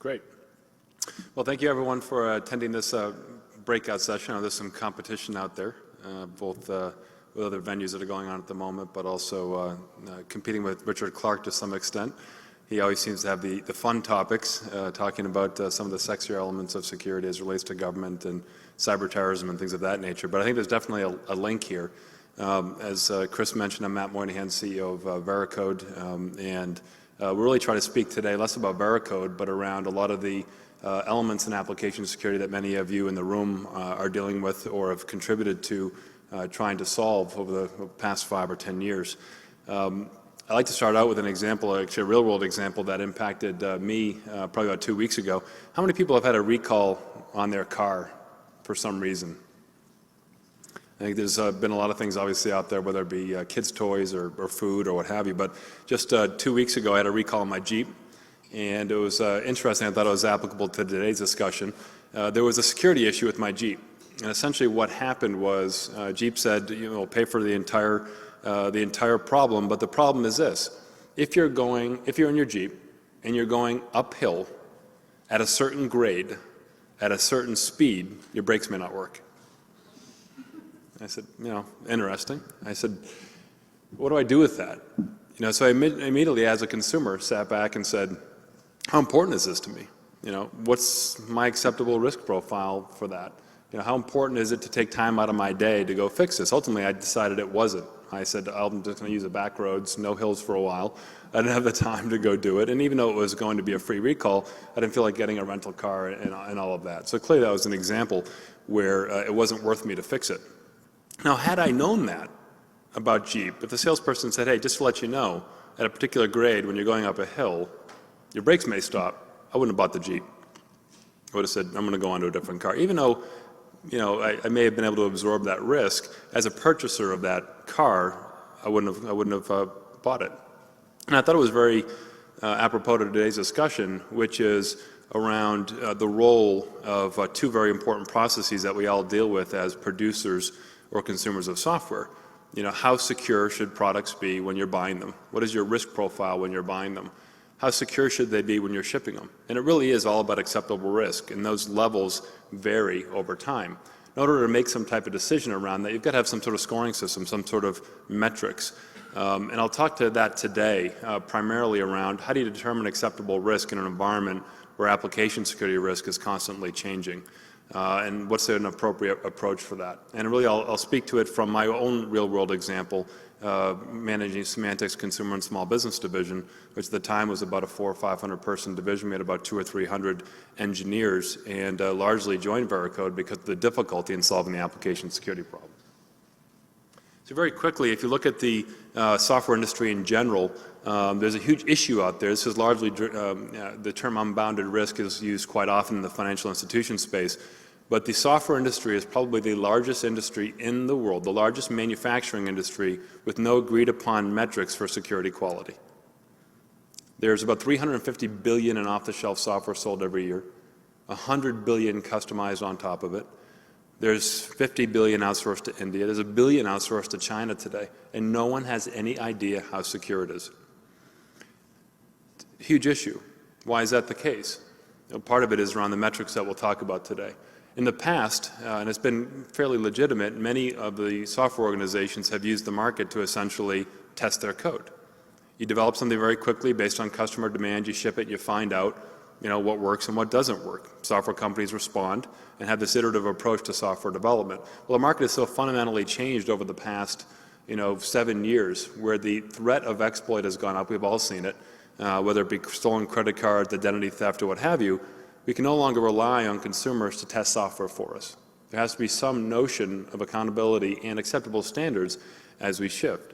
Great. Well, thank you everyone for attending this breakout session. I know there's some competition out there, both with other venues that are going on at the moment, but also competing with Richard Clark to some extent. He always seems to have the fun topics, talking about some of the sexier elements of security as it relates to government and cyber terrorism and things of that nature. But I think there's definitely a link here. As Chris mentioned, I'm Matt Moynahan, CEO of Veracode, and we're really trying to speak today less about Veracode, but around a lot of the elements in application security that many of you in the room are dealing with or have contributed to trying to solve over the past 5 or 10 years. I'd like to start out with an example, actually a real-world example that impacted me probably about 2 weeks ago. How many people have had a recall on their car for some reason? I think there's been a lot of things obviously out there, whether it be kids' toys or food or what have you, but just 2 weeks ago I had a recall on my Jeep, and it was interesting. I thought it was applicable to today's discussion. There was a security issue with my Jeep, and essentially what happened was Jeep said, you know, we'll pay for the entire problem, but the problem is this: if you're in your Jeep and you're going uphill at a certain grade, at a certain speed, your brakes may not work. I said, you know, interesting. I said, what do I do with that? You know, so I immediately, as a consumer, sat back and said, how important is this to me? You know, what's my acceptable risk profile for that? You know, how important is it to take time out of my day to go fix this? Ultimately, I decided it wasn't. I said, I'm just going to use the back roads, no hills for a while. I didn't have the time to go do it. And even though it was going to be a free recall, I didn't feel like getting a rental car and all of that. So clearly that was an example where it wasn't worth me to fix it. Now, had I known that about Jeep, if the salesperson said, hey, just to let you know, at a particular grade, when you're going up a hill, your brakes may stop, I wouldn't have bought the Jeep. I would have said, I'm going to go on to a different car. Even though, you know, I may have been able to absorb that risk, as a purchaser of that car, I wouldn't have bought it. And I thought it was very apropos to today's discussion, which is around the role of 2 very important processes that we all deal with as producers or consumers of software. You know, how secure should products be when you're buying them? What is your risk profile when you're buying them? How secure should they be when you're shipping them? And it really is all about acceptable risk, and those levels vary over time. In order to make some type of decision around that, you've got to have some sort of scoring system, some sort of metrics. And I'll talk to that today, primarily around how do you determine acceptable risk in an environment where application security risk is constantly changing. And what's an appropriate approach for that? And really, I'll speak to it from my own real-world example, managing Symantec's Consumer and Small Business Division, which at the time was about a 400 or 500 person division. We had about 200 or 300 engineers, and largely joined Veracode because of the difficulty in solving the application security problem. So very quickly, if you look at the software industry in general, there's a huge issue out there. This is largely, the term unbounded risk is used quite often in the financial institution space, but the software industry is probably the largest industry in the world, the largest manufacturing industry with no agreed upon metrics for security quality. There's about 350 billion in off-the-shelf software sold every year, 100 billion customized on top of it. There's 50 billion outsourced to India. There's 1 billion outsourced to China today, and no one has any idea how secure it is. Huge issue. Why is that the case? You know, part of it is around the metrics that we'll talk about today. In the past, and it's been fairly legitimate, many of the software organizations have used the market to essentially test their code. You develop something very quickly based on customer demand, you ship it, you find out, you know, what works and what doesn't work. Software companies respond and have this iterative approach to software development. Well, the market has so fundamentally changed over the past, 7 years, where the threat of exploit has gone up. We've all seen it, whether it be stolen credit cards, identity theft, or what have you. We can no longer rely on consumers to test software for us. There has to be some notion of accountability and acceptable standards as we shift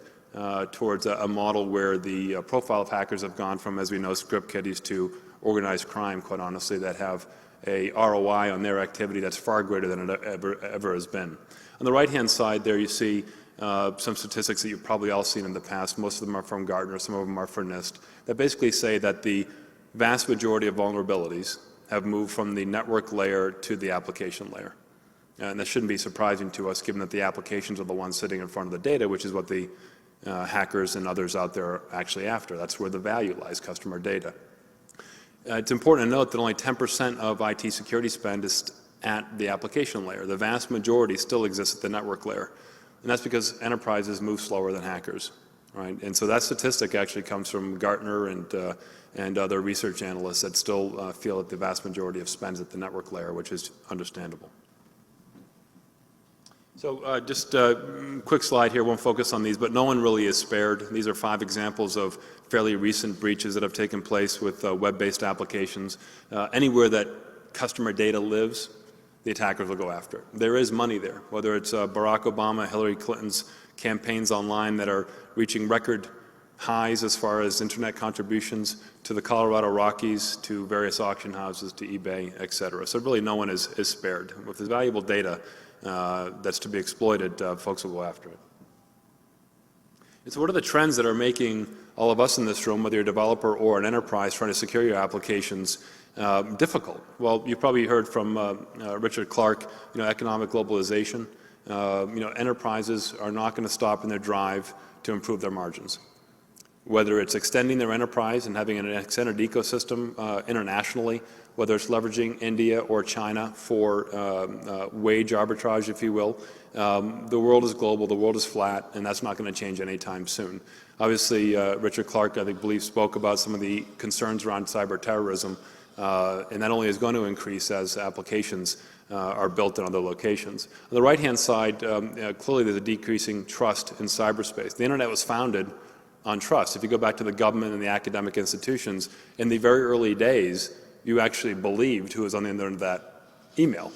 towards a model where the profile of hackers have gone from, as we know, script kiddies to organized crime, quite honestly, that have a ROI on their activity that's far greater than it ever has been. On the right-hand side there you see some statistics that you've probably all seen in the past. Most of them are from Gartner, some of them are from Nist, that basically say that the vast majority of vulnerabilities have moved from the network layer to the application layer. And that shouldn't be surprising to us, given that the applications are the ones sitting in front of the data, which is what the hackers and others out there are actually after. That's where the value lies, customer data. It's important to note that only 10% of IT security spend is at the application layer. The vast majority still exists at the network layer. And that's because enterprises move slower than hackers, right? And so that statistic actually comes from Gartner and other research analysts that still feel that the vast majority of spend is at the network layer, which is understandable. So just a quick slide here, won't focus on these, but no one really is spared. These are 5 examples of fairly recent breaches that have taken place with web-based applications. Anywhere that customer data lives, the attackers will go after it. There is money there, whether it's Barack Obama, Hillary Clinton's campaigns online that are reaching record highs as far as internet contributions, to the Colorado Rockies, to various auction houses, to eBay, et cetera. So really no one is spared. With this valuable data that's to be exploited, folks will go after it. And so what are the trends that are making all of us in this room, whether you're a developer or an enterprise trying to secure your applications, difficult? Well, you probably heard from Richard Clark, economic globalization. Enterprises are not going to stop in their drive to improve their margins. Whether it's extending their enterprise and having an extended ecosystem internationally, whether it's leveraging India or China for wage arbitrage, if you will. The world is global, the world is flat, and that's not going to change anytime soon. Obviously, Richard Clark, I believe, spoke about some of the concerns around cyber terrorism, and that only is going to increase as applications are built in other locations. On the right-hand side, clearly there's a decreasing trust in cyberspace. The internet was founded on trust. If you go back to the government and the academic institutions, in the very early days, you actually believed who was on the end of that email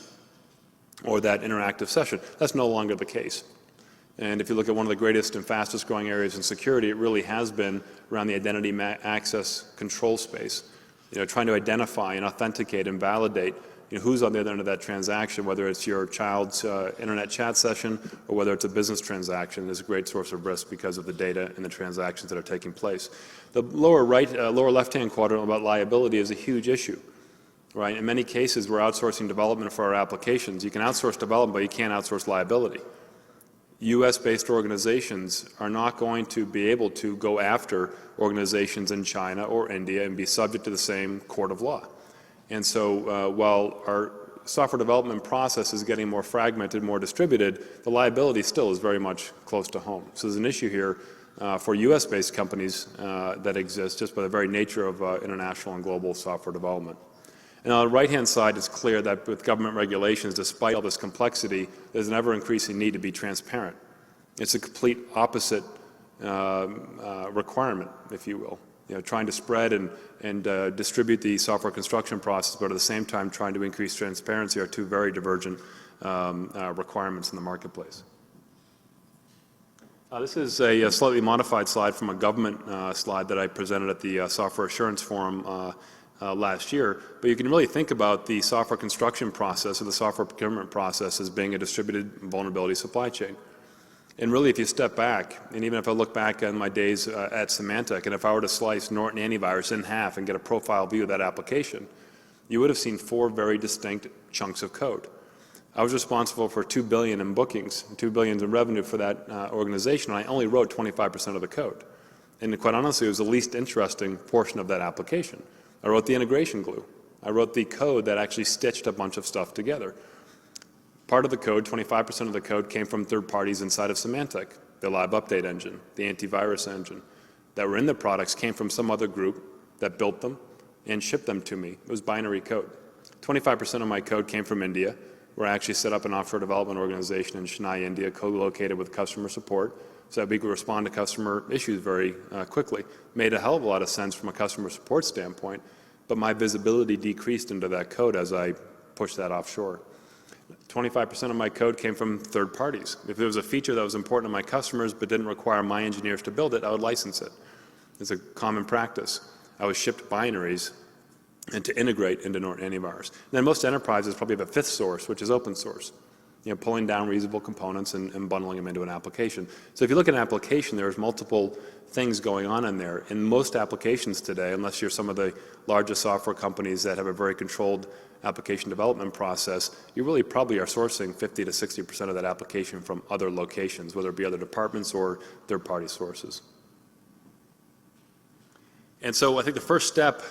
or that interactive session. That's no longer the case. And if you look at one of the greatest and fastest growing areas in security, it really has been around the identity access control space. Trying to identify and authenticate and validate who's on the other end of that transaction, whether it's your child's internet chat session or whether it's a business transaction, is a great source of risk because of the data and the transactions that are taking place. The lower left-hand quadrant about liability is a huge issue, right? In many cases, we're outsourcing development for our applications. You can outsource development, but you can't outsource liability. U.S.-based organizations are not going to be able to go after organizations in China or India and be subject to the same court of law. And so while our software development process is getting more fragmented, more distributed, the liability still is very much close to home. So there's an issue here for U.S.-based companies that exist just by the very nature of international and global software development. And on the right-hand side, it's clear that with government regulations, despite all this complexity, there's an ever-increasing need to be transparent. It's a complete opposite requirement, if you will. Trying to spread and distribute the software construction process, but at the same time trying to increase transparency are 2 very divergent requirements in the marketplace. This is a slightly modified slide from a government slide that I presented at the Software Assurance Forum last year, but you can really think about the software construction process or the software procurement process as being a distributed vulnerability supply chain. And really, if you step back, and even if I look back on my days at Symantec, and if I were to slice Norton Antivirus in half and get a profile view of that application, you would have seen 4 very distinct chunks of code. I was responsible for $2 billion in bookings, $2 billion in revenue for that organization, and I only wrote 25% of the code. And quite honestly, it was the least interesting portion of that application. I wrote the integration glue. I wrote the code that actually stitched a bunch of stuff together. Part of the code, 25% of the code, came from third parties inside of Symantec. The live update engine, the antivirus engine that were in the products came from some other group that built them and shipped them to me. It was binary code. 25% of my code came from India, where I actually set up an offshore development organization in Chennai, India, co-located with customer support, so that we could respond to customer issues very quickly. Made a hell of a lot of sense from a customer support standpoint, but my visibility decreased into that code as I pushed that offshore. 25% of my code came from third parties. If there was a feature that was important to my customers but didn't require my engineers to build it, I would license it. It's a common practice. I was shipped binaries and to integrate into Norton Antivirus. And then most enterprises probably have a 5th source, which is open source. Pulling down reusable components and bundling them into an application. So if you look at an application, there's multiple things going on in there. In most applications today, unless you're some of the largest software companies that have a very controlled application development process, you really probably are sourcing 50 to 60% of that application from other locations, whether it be other departments or third-party sources. And so I think the first step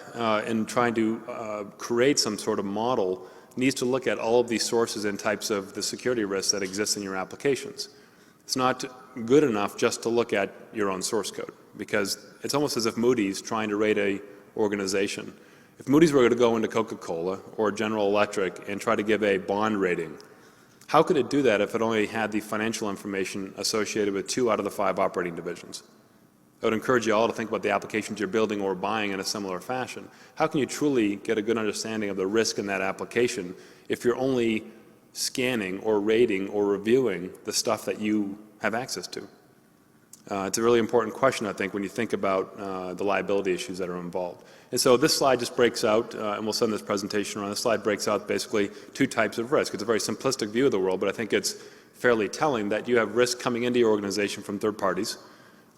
in trying to create some sort of model needs to look at all of these sources and types of the security risks that exist in your applications. It's not good enough just to look at your own source code, because it's almost as if Moody's trying to rate an organization. If Moody's were going to go into Coca-Cola or General Electric and try to give a bond rating, how could it do that if it only had the financial information associated with 2 out of the 5 operating divisions? I would encourage you all to think about the applications you're building or buying in a similar fashion. How can you truly get a good understanding of the risk in that application if you're only scanning or rating or reviewing the stuff that you have access to? It's a really important question, I think, when you think about the liability issues that are involved. And so this slide just breaks out, and we'll send this presentation around. This slide breaks out basically 2 types of risk. It's a very simplistic view of the world, but I think it's fairly telling that you have risk coming into your organization from third parties,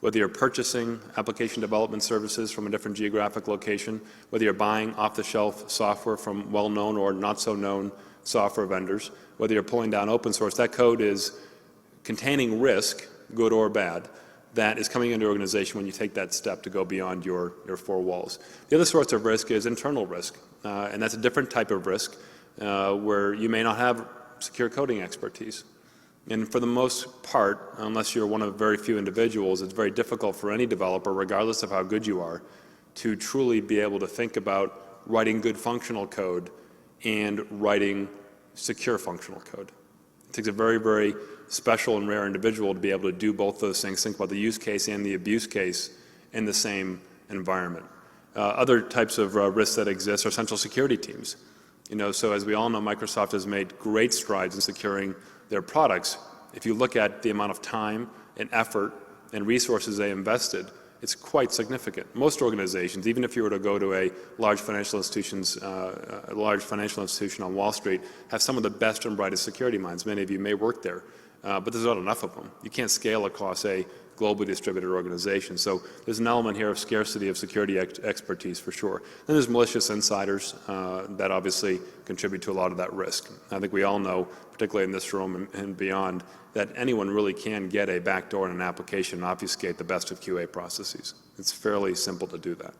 whether you're purchasing application development services from a different geographic location, whether you're buying off-the-shelf software from well-known or not-so-known software vendors, whether you're pulling down open source, that code is containing risk, good or bad, that is coming into your organization when you take that step to go beyond your 4 walls. The other source of risk is internal risk, and that's a different type of risk where you may not have secure coding expertise. And for the most part, unless you're one of very few individuals, it's very difficult for any developer, regardless of how good you are, to truly be able to think about writing good functional code and writing secure functional code. It takes a very, very special and rare individual to be able to do both those things, think about the use case and the abuse case in the same environment. Other types of risks that exist are central security teams. So as we all know, Microsoft has made great strides in securing their products. If you look at the amount of time and effort and resources they invested, it's quite significant. Most organizations, even if you were to go to a large financial institution on Wall Street, have some of the best and brightest security minds. Many of you may work there, but there's not enough of them. You can't scale across a globally distributed organization. So there's an element here of scarcity of security expertise for sure. Then there's malicious insiders that obviously contribute to a lot of that risk. I think we all know, particularly in this room and beyond, that anyone really can get a backdoor in an application and obfuscate the best of QA processes. It's fairly simple to do that.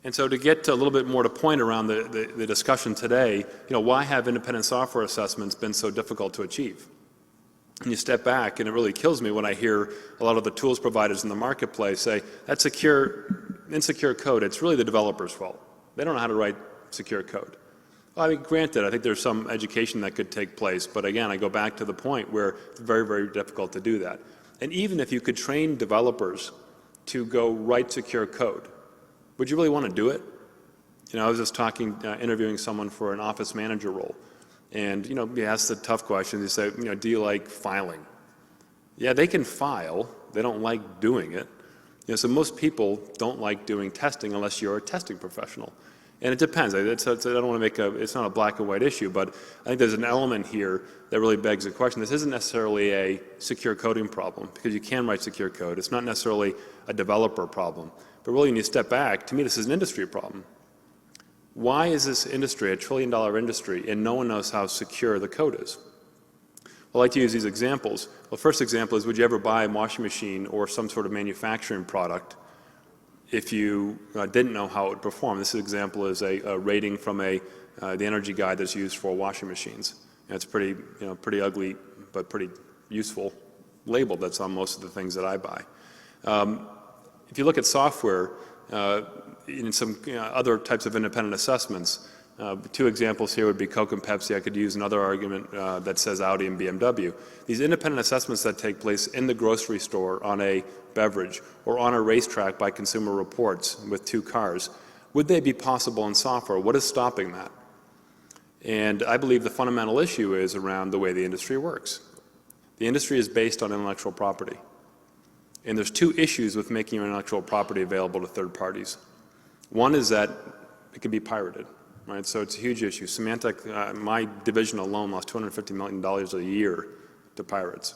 And so to get a little bit more to point around the discussion today, why have independent software assessments been so difficult to achieve? And you step back, and it really kills me when I hear a lot of the tools providers in the marketplace say, that's insecure code, it's really the developer's fault. They don't know how to write secure code. Well, I mean, granted, I think there's some education that could take place, but again, I go back to the point where it's very, very difficult to do that. And even if you could train developers to go write secure code, would you really want to do it? I was just interviewing someone for an office manager role. And, you ask the tough questions. You say, do you like filing? Yeah, they can file. They don't like doing it. So most people don't like doing testing unless you're a testing professional. And it depends. I don't want to make it's not a black and white issue, but I think there's an element here that really begs the question. This isn't necessarily a secure coding problem, because you can write secure code. It's not necessarily a developer problem. But really, when you step back, to me, this is an industry problem. Why is this industry a $1 trillion industry and no one knows how secure the code is? I like to use these examples. Well, the first example is, would you ever buy a washing machine or some sort of manufacturing product if you didn't know how it would perform? This example is a rating from the energy guide that's used for washing machines. It's pretty ugly, but pretty useful label that's on most of the things that I buy. If you look at software, in some other types of independent assessments, 2 examples here would be Coke and Pepsi. I could use another argument that says Audi and BMW. These independent assessments that take place in the grocery store on a beverage or on a racetrack by Consumer Reports with 2 cars, would they be possible in software? What is stopping that? And I believe the fundamental issue is around the way the industry works. The industry is based on intellectual property. And there's 2 issues with making your intellectual property available to third parties. One is that it can be pirated, right? So it's a huge issue. Symantec, my division alone, lost $250 million a year to pirates.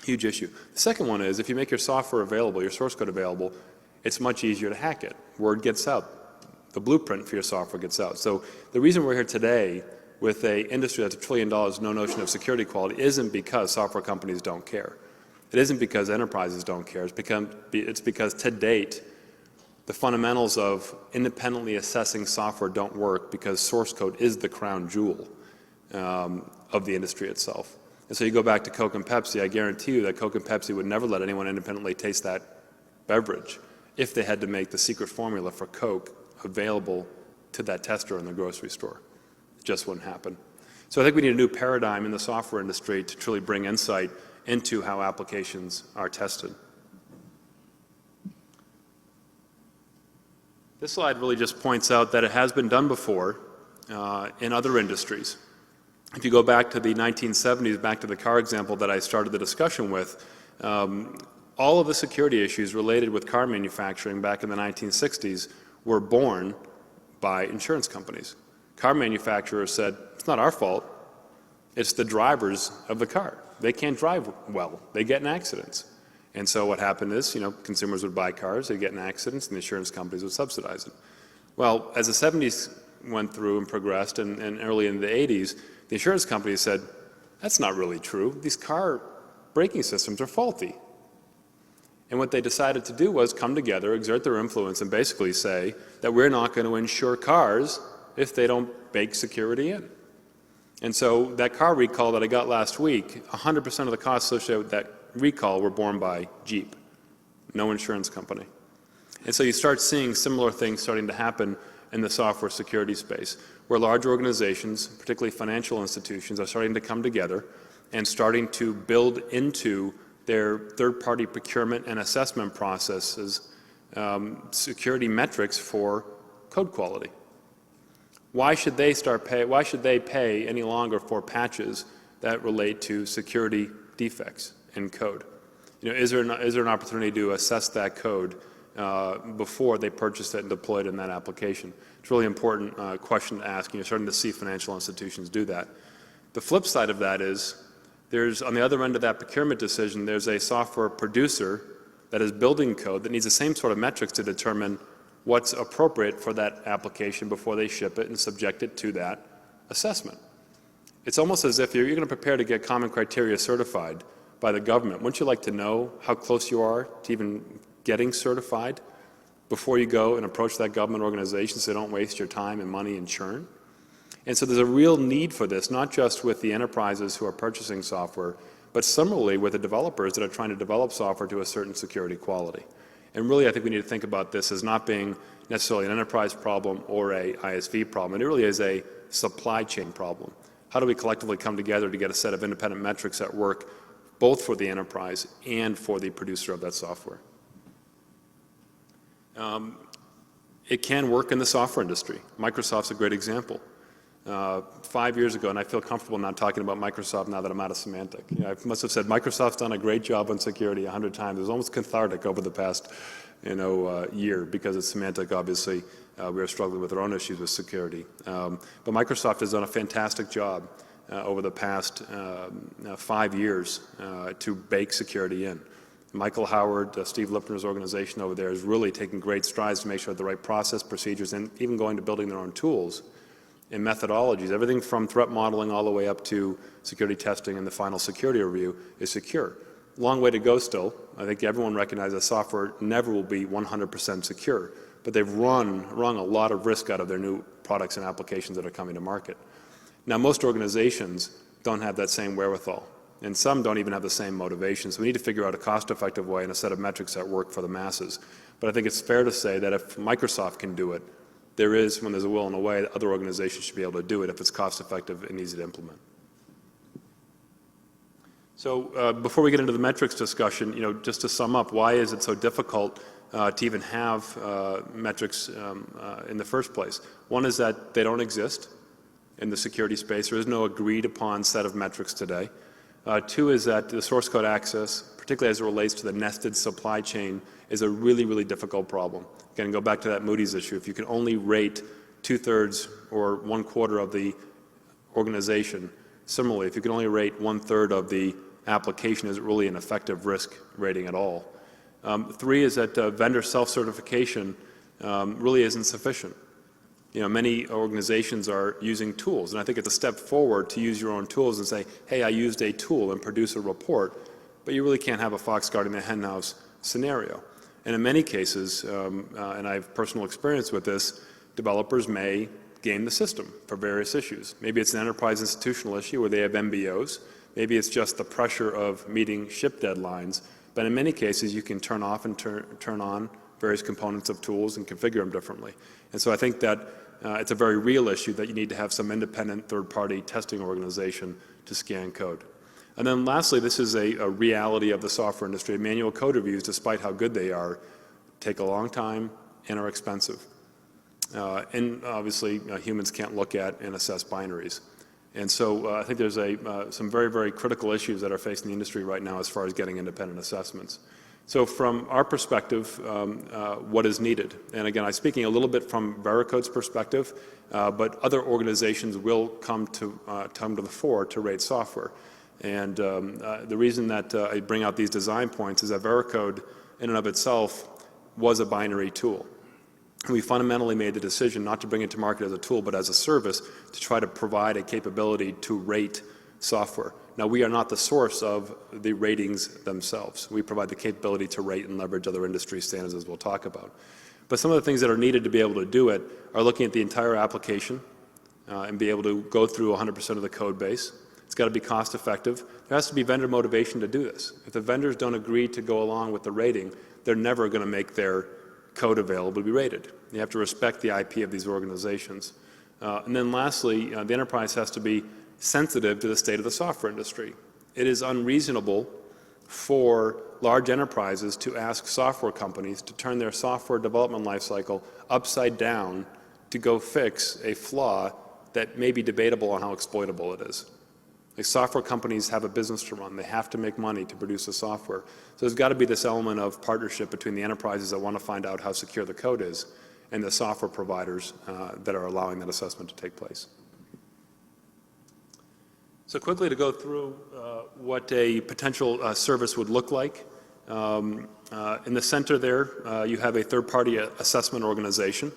Huge issue. The second one is, if you make your software available, your source code available, it's much easier to hack it. Word gets out. The blueprint for your software gets out. So the reason we're here today with an industry that's $1 trillion, no notion of security quality, isn't because software companies don't care. It isn't because enterprises don't care. It's because to date, the fundamentals of independently assessing software don't work because source code is the crown jewel of the industry itself. And so you go back to Coke and Pepsi, I guarantee you that Coke and Pepsi would never let anyone independently taste that beverage if they had to make the secret formula for Coke available to that tester in the grocery store. It just wouldn't happen. So I think we need a new paradigm in the software industry to truly bring insight into how applications are tested. This slide really just points out that it has been done before in other industries. If you go back to the 1970s, back to the car example that I started the discussion with, all of the security issues related with car manufacturing back in the 1960s were born by insurance companies. Car manufacturers said, it's not our fault, it's the drivers of the car. They can't drive well, they get in accidents. And so what happened is, consumers would buy cars, they'd get in accidents, and the insurance companies would subsidize it. Well, as the 70s went through and progressed, and early in the 80s, the insurance companies said, that's not really true. These car braking systems are faulty. And what they decided to do was come together, exert their influence, and basically say that we're not going to insure cars if they don't bake security in. And so that car recall that I got last week, 100% of the costs associated with that recall were borne by Jeep, no insurance company. And so you start seeing similar things starting to happen in the software security space, where large organizations, particularly financial institutions, are starting to come together and starting to build into their third-party procurement and assessment processes security metrics for code quality. Why should they pay any longer for patches that relate to security defects in code? Is there an opportunity to assess that code before they purchase it and deploy it in that application? It's a really important question to ask, and you're starting to see financial institutions do that. The flip side of that is, on the other end of that procurement decision, there's a software producer that is building code that needs the same sort of metrics to determine what's appropriate for that application before they ship it and subject it to that assessment. It's almost as if you're going to prepare to get common criteria certified by the government. Wouldn't you like to know how close you are to even getting certified before you go and approach that government organization so they don't waste your time and money and churn? And so there's a real need for this, not just with the enterprises who are purchasing software, but similarly with the developers that are trying to develop software to a certain security quality. And really, I think we need to think about this as not being necessarily an enterprise problem or a ISV problem. It really is a supply chain problem. How do we collectively come together to get a set of independent metrics that work both for the enterprise and for the producer of that software? It can work in the software industry. Microsoft's a great example. 5 years ago, and I feel comfortable not talking about Microsoft now that I'm out of Symantec. I must have said Microsoft's done a great job on security 100 times. It was almost cathartic over the past year because at Symantec, obviously, we are struggling with our own issues with security. But Microsoft has done a fantastic job over the past 5 years to bake security in. Michael Howard, Steve Lipner's organization over there is really taking great strides to make sure that the right process, procedures, and even going to building their own tools and methodologies, everything from threat modeling all the way up to security testing and the final security review is secure. Long way to go still. I think everyone recognizes that software never will be 100% secure, but they've wrung a lot of risk out of their new products and applications that are coming to market. Now, most organizations don't have that same wherewithal, and some don't even have the same motivation. So we need to figure out a cost-effective way and a set of metrics that work for the masses. But I think it's fair to say that if Microsoft can do it, there is, when there's a will and a way, other organizations should be able to do it if it's cost-effective and easy to implement. So before we get into the metrics discussion, just to sum up, why is it so difficult to even have metrics in the first place? One is that they don't exist in the security space. There is no agreed-upon set of metrics today. Two is that the source code access, particularly as it relates to the nested supply chain, is a really, really difficult problem. Again, go back to that Moody's issue. If you can only rate 2/3 or 1/4 of the organization, similarly, if you can only rate 1/3 of the application, is it really an effective risk rating at all? Three is that vendor self-certification really isn't sufficient. Many organizations are using tools, and I think it's a step forward to use your own tools and say, hey, I used a tool and produce a report. but you really can't have a fox guarding the henhouse scenario. And in many cases, and I have personal experience with this, developers may game the system for various issues. Maybe it's an enterprise institutional issue where they have MBOs. Maybe it's just the pressure of meeting ship deadlines. But in many cases, you can turn off and turn on various components of tools and configure them differently. And so I think that it's a very real issue that you need to have some independent third-party testing organization to scan code. And then lastly, this is a reality of the software industry. Manual code reviews, despite how good they are, take a long time and are expensive. And obviously, humans can't look at and assess binaries. And so I think there's some very, very critical issues that are facing the industry right now as far as getting independent assessments. So from our perspective, what is needed? And again, I'm speaking a little bit from Vericode's perspective, but other organizations will come to the fore to rate software. And the reason that I bring out these design points is that Vericode, in and of itself, was a binary tool. We fundamentally made the decision not to bring it to market as a tool, but as a service to try to provide a capability to rate software. Now, we are not the source of the ratings themselves. We provide the capability to rate and leverage other industry standards, as we'll talk about. But some of the things that are needed to be able to do it are looking at the entire application and be able to go through 100% of the code base. It's got to be cost effective. There has to be vendor motivation to do this. If the vendors don't agree to go along with the rating, they're never going to make their code available to be rated. You have to respect the IP of these organizations. And then lastly, the enterprise has to be sensitive to the state of the software industry. It is unreasonable for large enterprises to ask software companies to turn their software development lifecycle upside down to go fix a flaw that may be debatable on how exploitable it is. Like, software companies have a business to run. They have to make money to produce the software. So there's got to be this element of partnership between the enterprises that want to find out how secure the code is and the software providers that are allowing that assessment to take place. So quickly to go through what a potential service would look like. In the center there, you have a third-party assessment organization.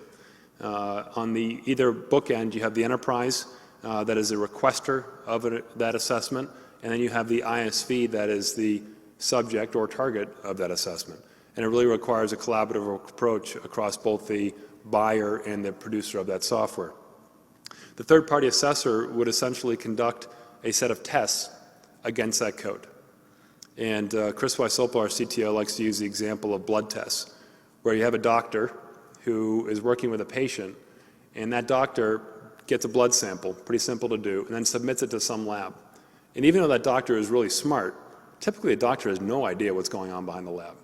On the either bookend, you have the enterprise that is a requester of that assessment, and then you have the ISV that is the subject or target of that assessment. And it really requires a collaborative approach across both the buyer and the producer of that software. The third-party assessor would essentially conduct a set of tests against that code. And Chris Wysopal, our CTO, likes to use the example of blood tests, where you have a doctor who is working with a patient, and that doctor gets a blood sample, pretty simple to do, and then submits it to some lab. And even though that doctor is really smart, typically a doctor has no idea what's going on behind the lab.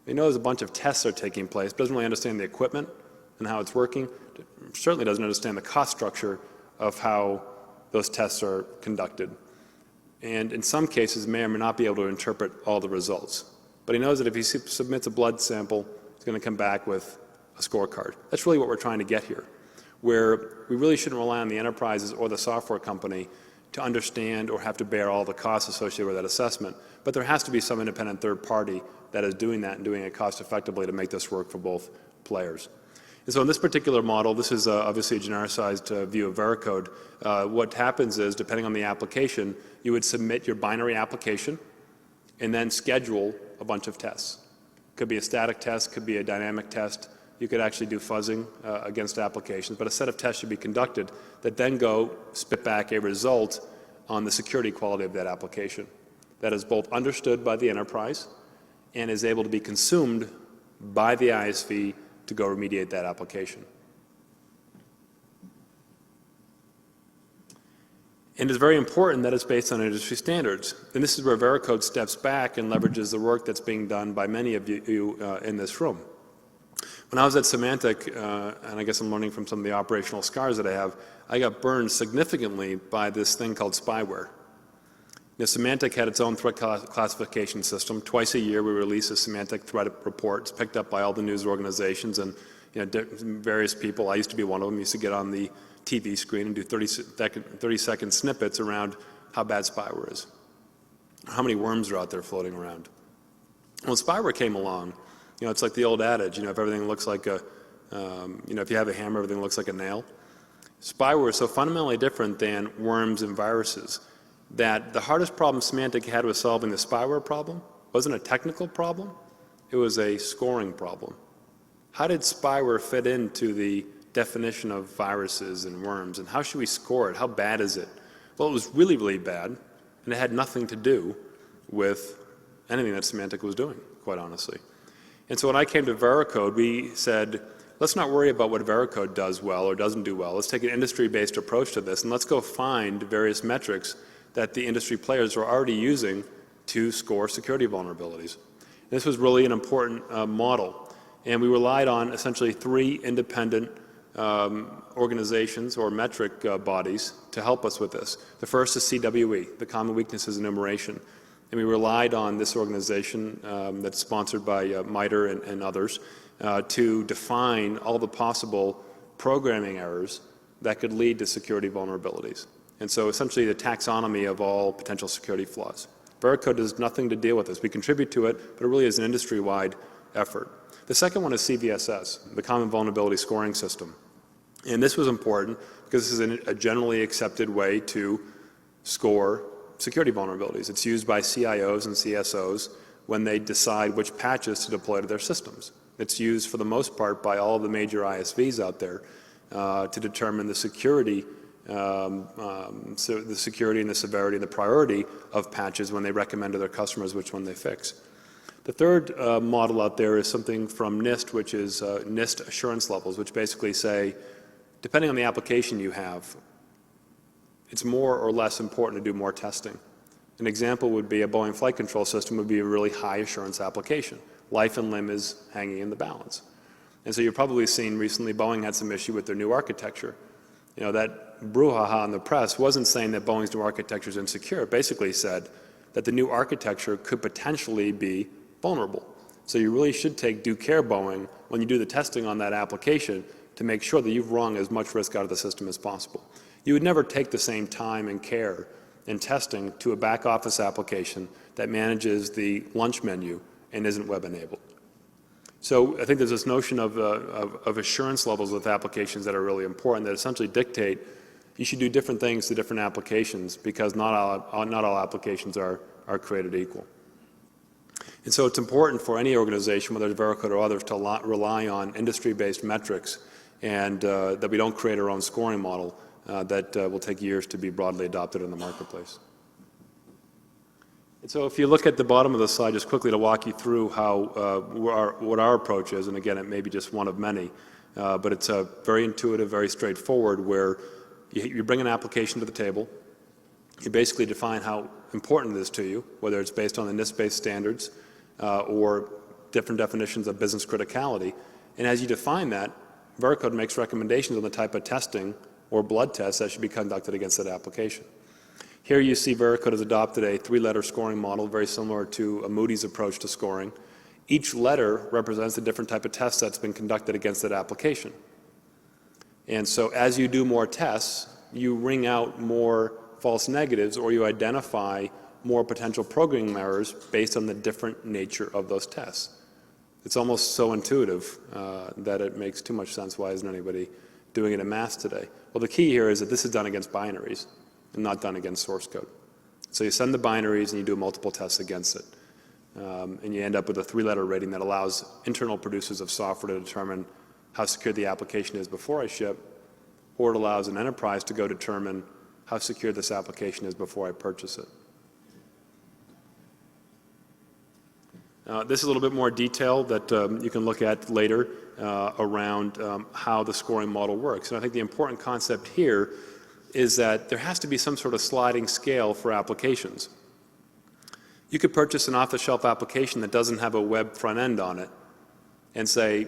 He knows a bunch of tests are taking place, doesn't really understand the equipment and how it's working, certainly doesn't understand the cost structure of how those tests are conducted. And in some cases may or may not be able to interpret all the results. But he knows that if he submits a blood sample, it's going to come back with a scorecard. That's really what we're trying to get here, where we really shouldn't rely on the enterprises or the software company to understand or have to bear all the costs associated with that assessment. But there has to be some independent third party that is doing that and doing it cost effectively to make this work for both players. And so in this particular model, this is obviously a genericized view of Vericode. What happens is, depending on the application, you would submit your binary application and then schedule a bunch of tests. Could be a static test, could be a dynamic test. You could actually do fuzzing against applications, but a set of tests should be conducted that then go spit back a result on the security quality of that application that is both understood by the enterprise and is able to be consumed by the ISV to go remediate that application. And it's very important that it's based on industry standards. And this is where Vericode steps back and leverages the work that's being done by many of you in this room. When I was at Symantec, and I guess I'm learning from some of the operational scars that I have, I got burned significantly by this thing called spyware. Now, Symantec had its own threat classification system. Twice a year we release a Symantec threat report. It's picked up by all the news organizations and various people. I used to be one of them. Used to get on the TV screen and do 30-second snippets around how bad spyware is, how many worms are out there floating around. When spyware came along, it's like the old adage, if everything looks like a, if you have a hammer, everything looks like a nail. Spyware is so fundamentally different than worms and viruses. that the hardest problem Symantec had with solving the spyware problem wasn't a technical problem, it was a scoring problem. How did spyware fit into the definition of viruses and worms, and how should we score it? How bad is it? Well, it was really, really bad, and it had nothing to do with anything that Symantec was doing, quite honestly. And so when I came to Veracode, we said, let's not worry about what Veracode does well or doesn't do well. Let's take an industry-based approach to this, and let's go find various metrics that the industry players are already using to score security vulnerabilities. And this was really an important model, and we relied on essentially 3 independent organizations or metric bodies to help us with this. The first is CWE, the Common Weaknesses Enumeration. And we relied on this organization that's sponsored by MITRE and others to define all the possible programming errors that could lead to security vulnerabilities. And so essentially the taxonomy of all potential security flaws. Veracode does nothing to deal with this. We contribute to it, but it really is an industry-wide effort. The second one is CBSS, the Common Vulnerability Scoring System. And this was important because this is a generally accepted way to score security vulnerabilities. It's used by CIOs and CSOs when they decide which patches to deploy to their systems. It's used for the most part by all of the major ISVs out there to determine the security, so the security and the severity and the priority of patches when they recommend to their customers which one they fix. The third model out there is something from Nist, which is Nist assurance levels, which basically say, depending on the application you have, it's more or less important to do more testing. An example would be a Boeing flight control system would be a really high assurance application. Life and limb is hanging in the balance. And so you've probably seen recently Boeing had some issue with their new architecture. You know, that brouhaha in the press wasn't saying that Boeing's new architecture is insecure. It basically said that the new architecture could potentially be vulnerable. So you really should take due care, Boeing, when you do the testing on that application to make sure that you've wrung as much risk out of the system as possible. You would never take the same time and care in testing to a back office application that manages the lunch menu and isn't web enabled. So I think there's this notion of assurance levels with applications that are really important that essentially dictate you should do different things to different applications because not all applications are created equal. And so it's important for any organization, whether it's Veracode or others, to rely on industry-based metrics and that we don't create our own scoring model that will take years to be broadly adopted in the marketplace. And so if you look at the bottom of the slide, just quickly to walk you through how what our approach is, and again, it may be just one of many, but it's very intuitive, very straightforward, where you bring an application to the table, you basically define how important it is to you, whether it's based on the Nist-based standards or different definitions of business criticality, and as you define that, Veracode makes recommendations on the type of testing or blood tests that should be conducted against that application. Here you see Veracode has adopted a 3-letter scoring model, very similar to a Moody's approach to scoring. Each letter represents a different type of test that's been conducted against that application. And so as you do more tests, you wring out more false negatives or you identify more potential programming errors based on the different nature of those tests. It's almost so intuitive that it makes too much sense. Why isn't anybody doing it in mass today? Well, the key here is that this is done against binaries and not done against source code. So you send the binaries and you do multiple tests against it. And you end up with a 3-letter rating that allows internal producers of software to determine how secure the application is before I ship, or it allows an enterprise to go determine how secure this application is before I purchase it. This is a little bit more detail that you can look at later around how the scoring model works. And I think the important concept here is that there has to be some sort of sliding scale for applications. You could purchase an off-the-shelf application that doesn't have a web front end on it and say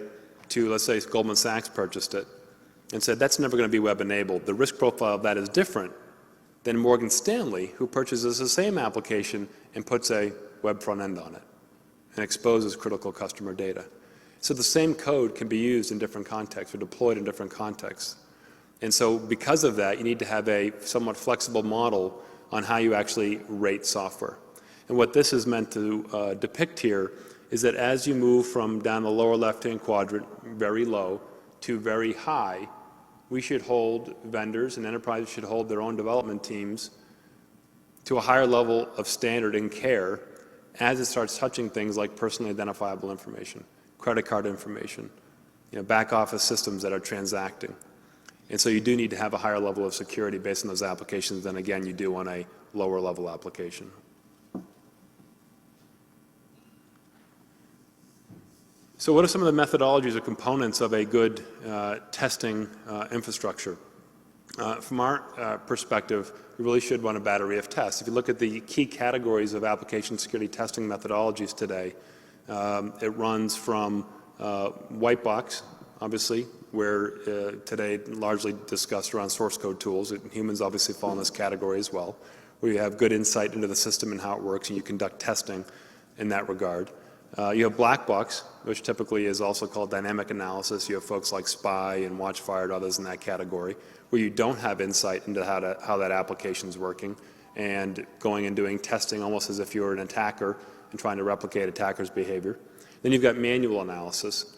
let's say Goldman Sachs purchased it and said that's never going to be web enabled. The risk profile of that is different than Morgan Stanley, who purchases the same application and puts a web front end on it and exposes critical customer data. So the same code can be used in different contexts or deployed in different contexts. And so because of that, you need to have a somewhat flexible model on how you actually rate software. And what this is meant to depict here is that as you move from down the lower left-hand quadrant, very low, to very high, we should hold vendors and enterprises should hold their own development teams to a higher level of standard and care as it starts touching things like personally identifiable information, credit card information, back office systems that are transacting. And so you do need to have a higher level of security based on those applications than, again, you do on a lower level application. So what are some of the methodologies or components of a good testing infrastructure? From our perspective, we really should run a battery of tests. If you look at the key categories of application security testing methodologies today, it runs from white box, obviously, where today largely discussed around source code tools. Humans obviously fall in this category as well, where you have good insight into the system and how it works, and you conduct testing in that regard. You have black box, which typically is also called dynamic analysis. You have folks like SPY and Watchfire and others in that category, where you don't have insight into how that application is working, and going and doing testing almost as if you were an attacker and trying to replicate attackers' behavior. Then you've got manual analysis.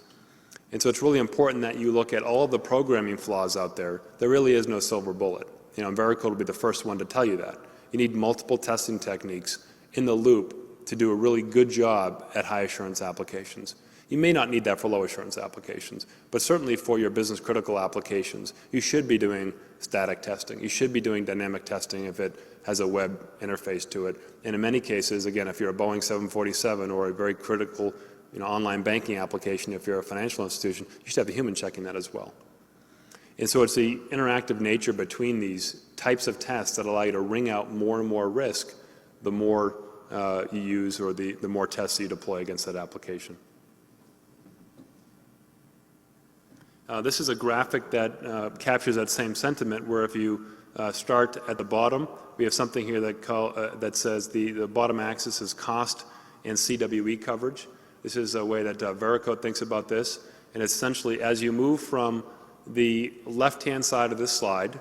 And so it's really important that you look at all of the programming flaws out there. There really is no silver bullet. Veracode will be the first one to tell you that. You need multiple testing techniques in the loop to do a really good job at high assurance applications. You may not need that for low assurance applications, but certainly for your business critical applications, you should be doing static testing. You should be doing dynamic testing if it has a web interface to it. And in many cases, again, if you're a Boeing 747 or a very critical online banking application, if you're a financial institution, you should have a human checking that as well. And so it's the interactive nature between these types of tests that allow you to wring out more and more risk the more you use or the more tests you deploy against that application. This is a graphic that captures that same sentiment, where if you start at the bottom, we have something here that says the bottom axis is cost and CWE coverage. This is a way that Veracode thinks about this, and essentially as you move from the left-hand side of this slide,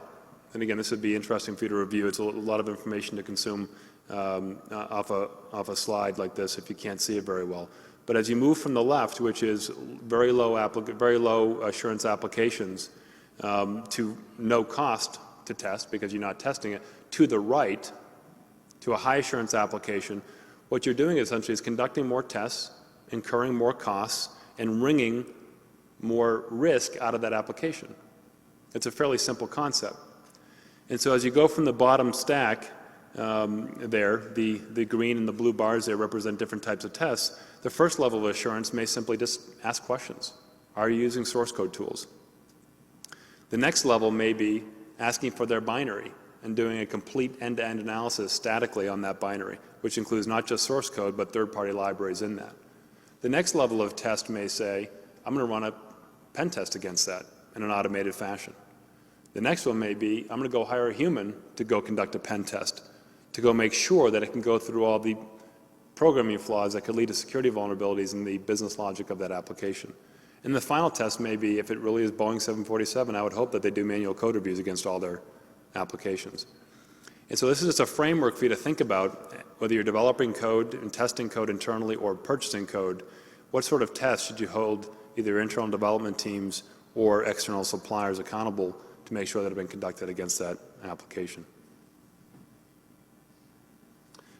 and again this would be interesting for you to review, it's a lot of information to consume off a slide like this if you can't see it very well. But as you move from the left, which is very low assurance applications, to no cost to test because you're not testing it, to the right, to a high assurance application, what you're doing essentially is conducting more tests, incurring more costs, and wringing more risk out of that application. It's a fairly simple concept. And so as you go from the bottom stack the green and the blue bars there represent different types of tests. The first level of assurance may simply just ask questions. Are you using source code tools? The next level may be asking for their binary and doing a complete end-to-end analysis statically on that binary, which includes not just source code, but third-party libraries in that. The next level of test may say, I'm going to run a pen test against that in an automated fashion. The next one may be, I'm going to go hire a human to go conduct a pen test, to go make sure that it can go through all the programming flaws that could lead to security vulnerabilities in the business logic of that application. And the final test may be, if it really is Boeing 747, I would hope that they do manual code reviews against all their applications. And so this is just a framework for you to think about, whether you're developing code and testing code internally or purchasing code, what sort of tests should you hold either internal development teams or external suppliers accountable to make sure that have been conducted against that application.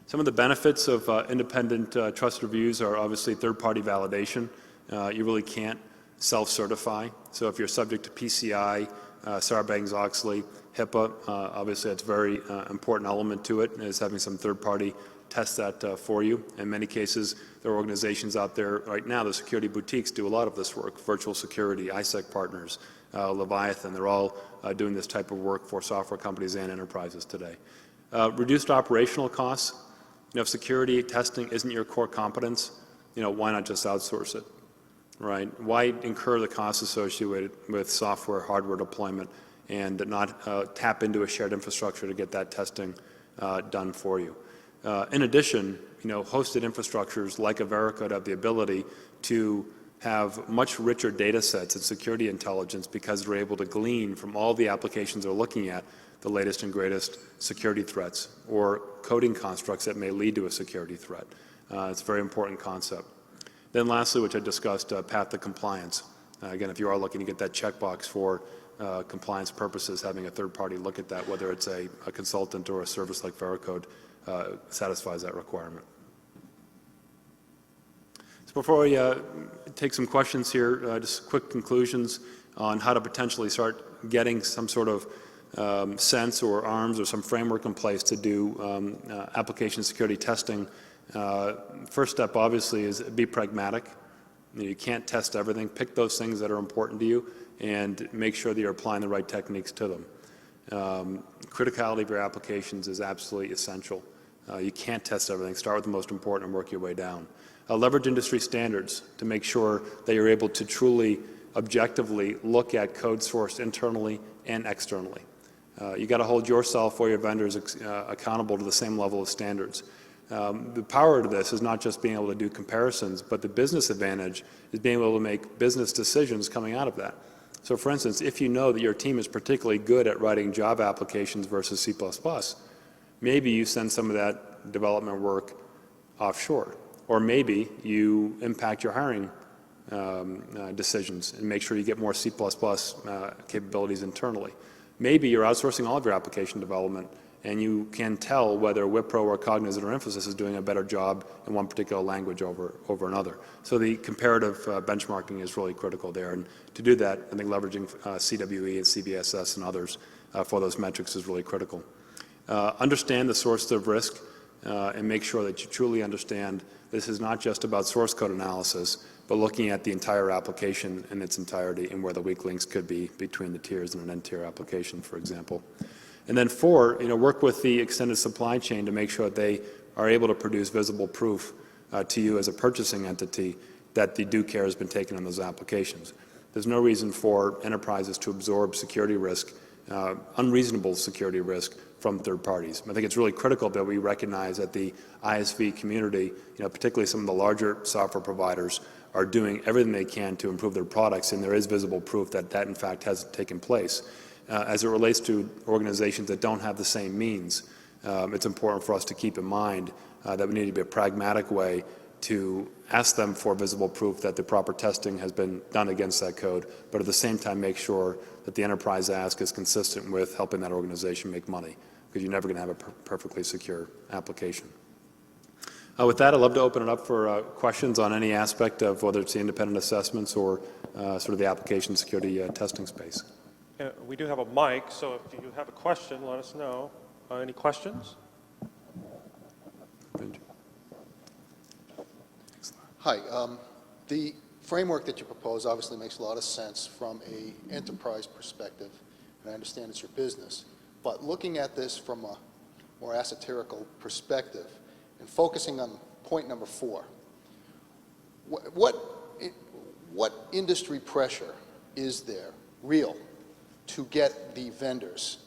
Some of the benefits of independent trust reviews are obviously third-party validation. You really can't self-certify. So if you're subject to PCI, Sarbanes-Oxley, HIPAA, obviously that's a very important element to it, is having some third-party test that for you. In many cases, there are organizations out there right now, the security boutiques do a lot of this work, Virtual Security, ISEC Partners, Leviathan, they're all doing this type of work for software companies and enterprises today. Reduced operational costs. If security testing isn't your core competence, why not just outsource it, right? Why incur the costs associated with software, hardware deployment, and not tap into a shared infrastructure to get that testing done for you? In addition, hosted infrastructures like a Veracode have the ability to have much richer data sets and security intelligence because they're able to glean from all the applications they're looking at the latest and greatest security threats or coding constructs that may lead to a security threat. It's a very important concept. Then lastly, which I discussed, path to compliance. Again, if you are looking to get that checkbox for compliance purposes, having a third party look at that, whether it's a consultant or a service like Veracode, satisfies that requirement. So before we take some questions here, just quick conclusions on how to potentially start getting some sort of sense or arms or some framework in place to do application security testing. First step, obviously, is be pragmatic. You can't test everything. Pick those things that are important to you and make sure that you're applying the right techniques to them. Criticality of your applications is absolutely essential. You can't test everything. Start with the most important and work your way down. Leverage industry standards to make sure that you're able to truly, objectively look at code sourced internally and externally. You got to hold yourself or your vendors accountable to the same level of standards. The power to this is not just being able to do comparisons, but the business advantage is being able to make business decisions coming out of that. So for instance, if you know that your team is particularly good at writing Java applications versus C++, maybe you send some of that development work offshore. Or maybe you impact your hiring decisions and make sure you get more C++ capabilities internally. Maybe you're outsourcing all of your application development and you can tell whether Wipro or Cognizant or Infosys is doing a better job in one particular language over another. So the comparative benchmarking is really critical there. And to do that, I think leveraging CWE and Cbss and others for those metrics is really critical. Understand the source of risk and make sure that you truly understand this is not just about source code analysis, but looking at the entire application in its entirety and where the weak links could be between the tiers in an N-tier application, for example. And then 4, work with the extended supply chain to make sure that they are able to produce visible proof to you as a purchasing entity that the due care has been taken on those applications. There's no reason for enterprises to absorb security risk, unreasonable security risk from third parties. I think it's really critical that we recognize that the ISV community, particularly some of the larger software providers, are doing everything they can to improve their products, and there is visible proof that that in fact has taken place. As it relates to organizations that don't have the same means, it's important for us to keep in mind that we need to be a pragmatic way to ask them for visible proof that the proper testing has been done against that code, but at the same time make sure that the enterprise ask is consistent with helping that organization make money, because you're never going to have a perfectly secure application. With that, I'd love to open it up for questions on any aspect of whether it's the independent assessments or sort of the application security testing space. We do have a mic, so if you have a question, let us know. Any questions? Hi. The framework that you propose obviously makes a lot of sense from an enterprise perspective, and I understand it's your business. But looking at this from a more satirical perspective and focusing on point number 4, what industry pressure is there, real, to get the vendors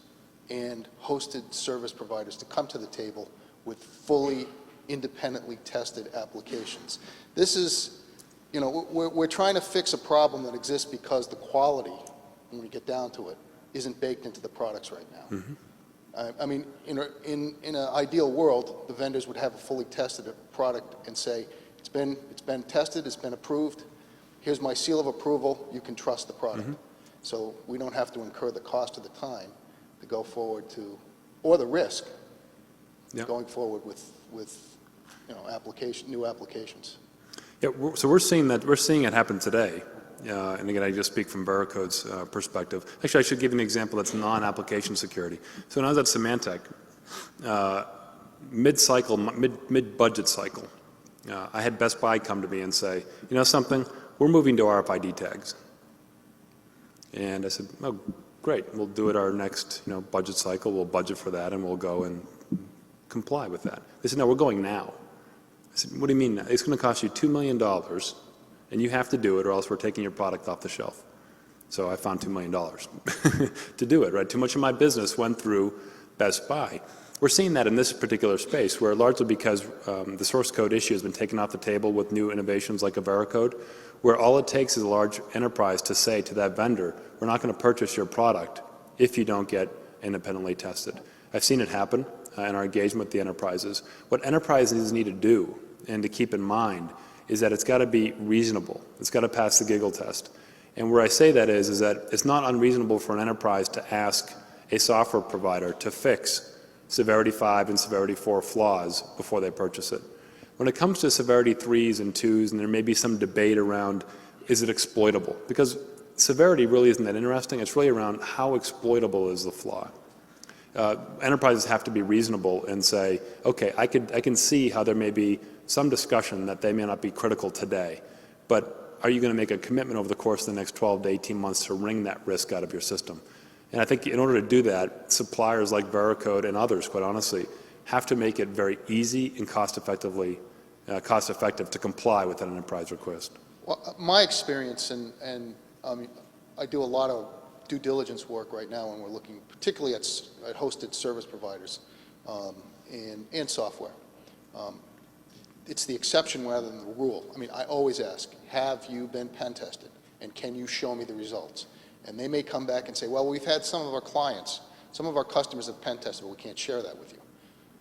and hosted service providers to come to the table with fully independently tested applications? This is, we're trying to fix a problem that exists because the quality, when we get down to it, isn't baked into the products right now. Mm-hmm. I mean, in an ideal world, the vendors would have a fully tested product and say, it's been tested, it's been approved, here's my seal of approval, you can trust the product. Mm-hmm. So we don't have to incur the cost of the time to go forward to, or the risk, going forward with new applications. Yeah, so we're seeing it happen today. And again, I just speak from Vericode's perspective. Actually, I should give you an example that's non-application security. So when I was at Symantec, mid-budget cycle, I had Best Buy come to me and say, you know something, we're moving to RFID tags. And I said, oh, great, we'll do it our next budget cycle, we'll budget for that, and we'll go and comply with that. They said, no, we're going now. I said, what do you mean now? It's going to cost you $2 million, and you have to do it, or else we're taking your product off the shelf. So I found $2 million to do it, right? Too much of my business went through Best Buy. We're seeing that in this particular space, where largely because the source code issue has been taken off the table with new innovations like a Vericode, where all it takes is a large enterprise to say to that vendor, we're not going to purchase your product if you don't get independently tested. I've seen it happen in our engagement with the enterprises. What enterprises need to do, and to keep in mind, is that it's got to be reasonable. It's got to pass the giggle test. And where I say that is that it's not unreasonable for an enterprise to ask a software provider to fix severity 5 and severity 4 flaws before they purchase it. When it comes to severity 3s and 2s, and there may be some debate around, is it exploitable? Because severity really isn't that interesting. It's really around how exploitable is the flaw. Enterprises have to be reasonable and say, okay, I can see how there may be some discussion that they may not be critical today, but are you going to make a commitment over the course of the next 12 to 18 months to wring that risk out of your system? And I think in order to do that, suppliers like Veracode and others, quite honestly, have to make it very easy and cost-effective to comply with an enterprise request. Well, my experience, and I do a lot of due diligence work right now when we're looking particularly at hosted service providers and software. It's the exception rather than the rule. I mean, I always ask, have you been pen tested? And can you show me the results? And they may come back and say, well, we've had some of our clients, some of our customers have pen tested, but we can't share that with you.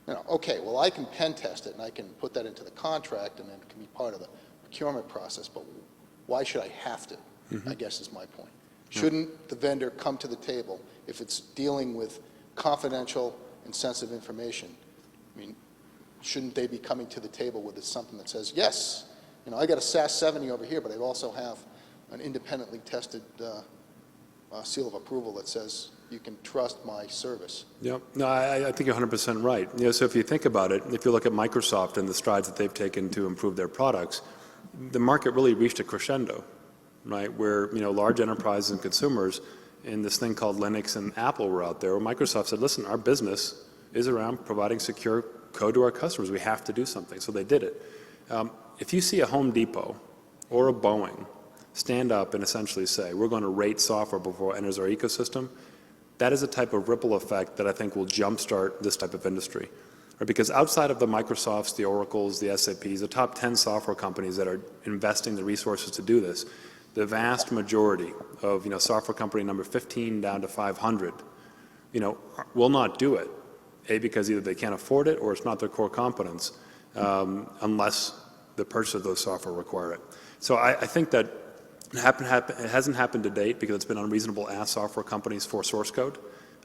You know, okay, well, I can pen test it and I can put that into the contract and then it can be part of the procurement process, but why should I have to, I guess is my point. Shouldn't the vendor come to the table if it's dealing with confidential and sensitive information? I mean, shouldn't they be coming to the table with something that says, yes, you know, I got a SAS 70 over here, but I also have an independently tested seal of approval that says you can trust my service. Yeah, no, I think you're 100% right. You know, so if you think about it, if you look at Microsoft and the strides that they've taken to improve their products, the market really reached a crescendo, right? Where, you know, large enterprises and consumers in this thing called Linux and Apple were out there, where Microsoft said, listen, our business is around providing secure code to our customers. We have to do something. So they did it. If you see a Home Depot or a Boeing stand up and essentially say, we're going to rate software before it enters our ecosystem, that is a type of ripple effect that I think will jumpstart this type of industry. Right? Because outside of the Microsofts, the Oracles, the SAPs, the top 10 software companies that are investing the resources to do this, the vast majority of, you know, software company number 15 down to 500, you know, will not do it. A, because either they can't afford it or it's not their core competence, unless the purchase of those software require it. So I think that it hasn't happened to date because it's been unreasonable to ask software companies for source code,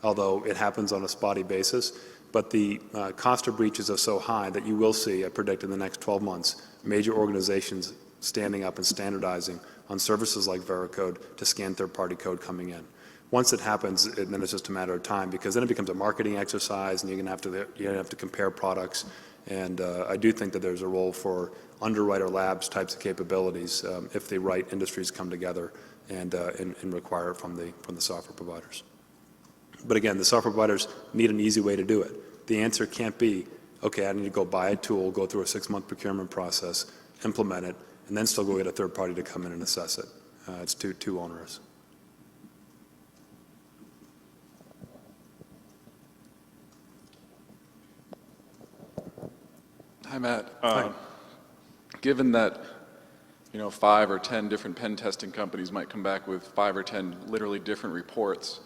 although it happens on a spotty basis. But the cost of breaches are so high that you will see, I predict in the next 12 months, major organizations standing up and standardizing on services like Veracode to scan third-party code coming in. Once it happens, then it's just a matter of time, because then it becomes a marketing exercise, and you're going to have to compare products. And I do think that there's a role for underwriter labs types of capabilities if the right industries come together and require it from the software providers. But again, the software providers need an easy way to do it. The answer can't be, okay, I need to go buy a tool, go through a 6-month procurement process, implement it, and then still go get a third party to come in and assess it. It's too onerous. Hi, Matt. Hi. Given that, you know, 5 or 10 different pen testing companies might come back with 5 or 10 literally different reports,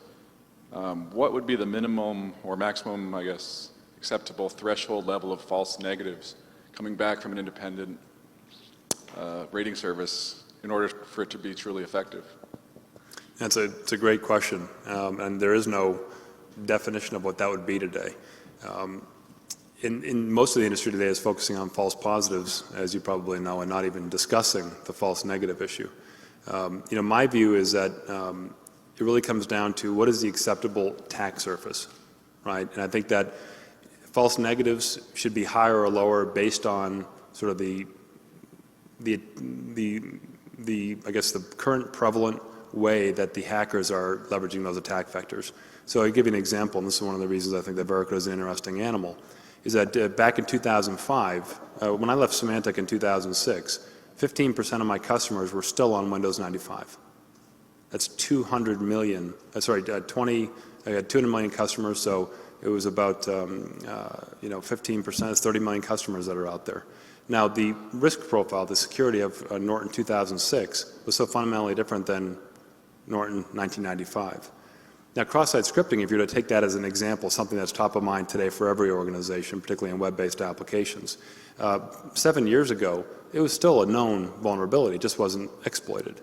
what would be the minimum or maximum, I guess, acceptable threshold level of false negatives coming back from an independent rating service in order for it to be truly effective? It's a great question, and there is no definition of what that would be today. In most of the industry today is focusing on false positives, as you probably know, and not even discussing the false negative issue. You know, my view is that it really comes down to what is the acceptable attack surface, right? And I think that false negatives should be higher or lower based on sort of the I guess the current prevalent way that the hackers are leveraging those attack vectors. So I'll give you an example, and this is one of the reasons I think that Veracode is an interesting animal. Is that back in 2005, when I left Symantec in 2006, 15% of my customers were still on Windows 95. That's 200 million, I had 200 million customers, so it was about, you know, 15%, it's 30 million customers that are out there. Now, the risk profile, the security of Norton 2006 was so fundamentally different than Norton 1995. Now, cross-site scripting, if you were to take that as an example, something that's top of mind today for every organization, particularly in web-based applications, 7 years ago, it was still a known vulnerability, it just wasn't exploited.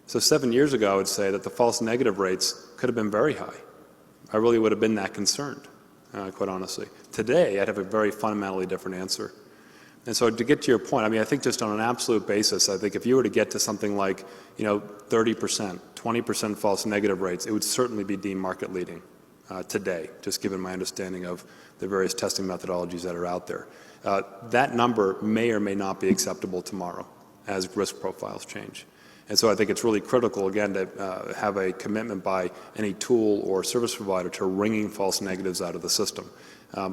So 7 years ago, I would say that the false negative rates could have been very high. I really would have been that concerned. quite honestly. Today, I'd have a very fundamentally different answer. And so to get to your point, I mean, I think just on an absolute basis, I think if you were to get to something like, 30%, 20% false negative rates, it would certainly be deemed market leading today, just given my understanding of the various testing methodologies that are out there. That number may or may not be acceptable tomorrow as risk profiles change. And so I think it's really critical, again, to have a commitment by any tool or service provider to wringing false negatives out of the system.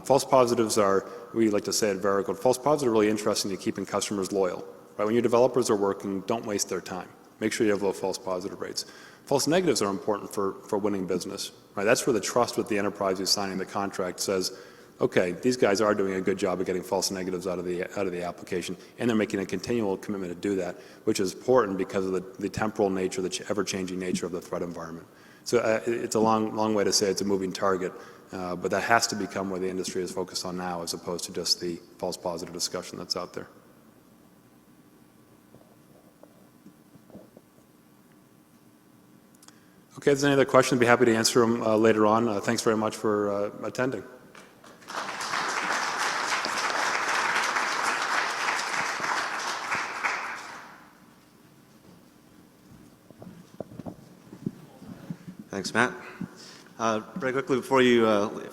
False positives are, we like to say at Verico, false positives are really interesting to keeping customers loyal. Right? When your developers are working, don't waste their time. Make sure you have low false positive rates. False negatives are important for winning business. Right? That's where the trust with the enterprise who's signing the contract says, okay, these guys are doing a good job of getting false negatives out of the application, and they're making a continual commitment to do that, which is important because of the temporal nature, the ever-changing nature of the threat environment. So it's a long way to say it's a moving target, but that has to become where the industry is focused on now, as opposed to just the false positive discussion that's out there. Okay, if there's any other questions, I'd be happy to answer them later on. Thanks very much for attending. Thanks, Matt. Very quickly, before you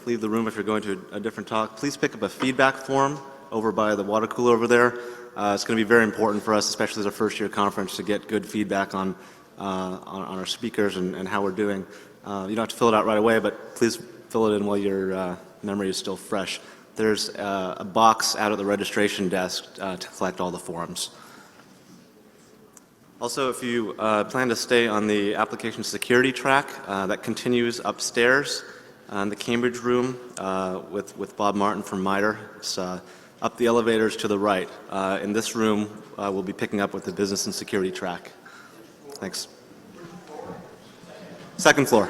leave the room, if you're going to a different talk, please pick up a feedback form over by the water cooler over there. It's going to be very important for us, especially as a first-year conference, to get good feedback on our speakers and how we're doing. You don't have to fill it out right away, but please fill it in while your memory is still fresh. There's a box out at the registration desk to collect all the forms. Also, if you plan to stay on the application security track, that continues upstairs in the Cambridge room with Bob Martin from MITRE. It's up the elevators to the right. In this room, we'll be picking up with the business and security track. Thanks. Second floor.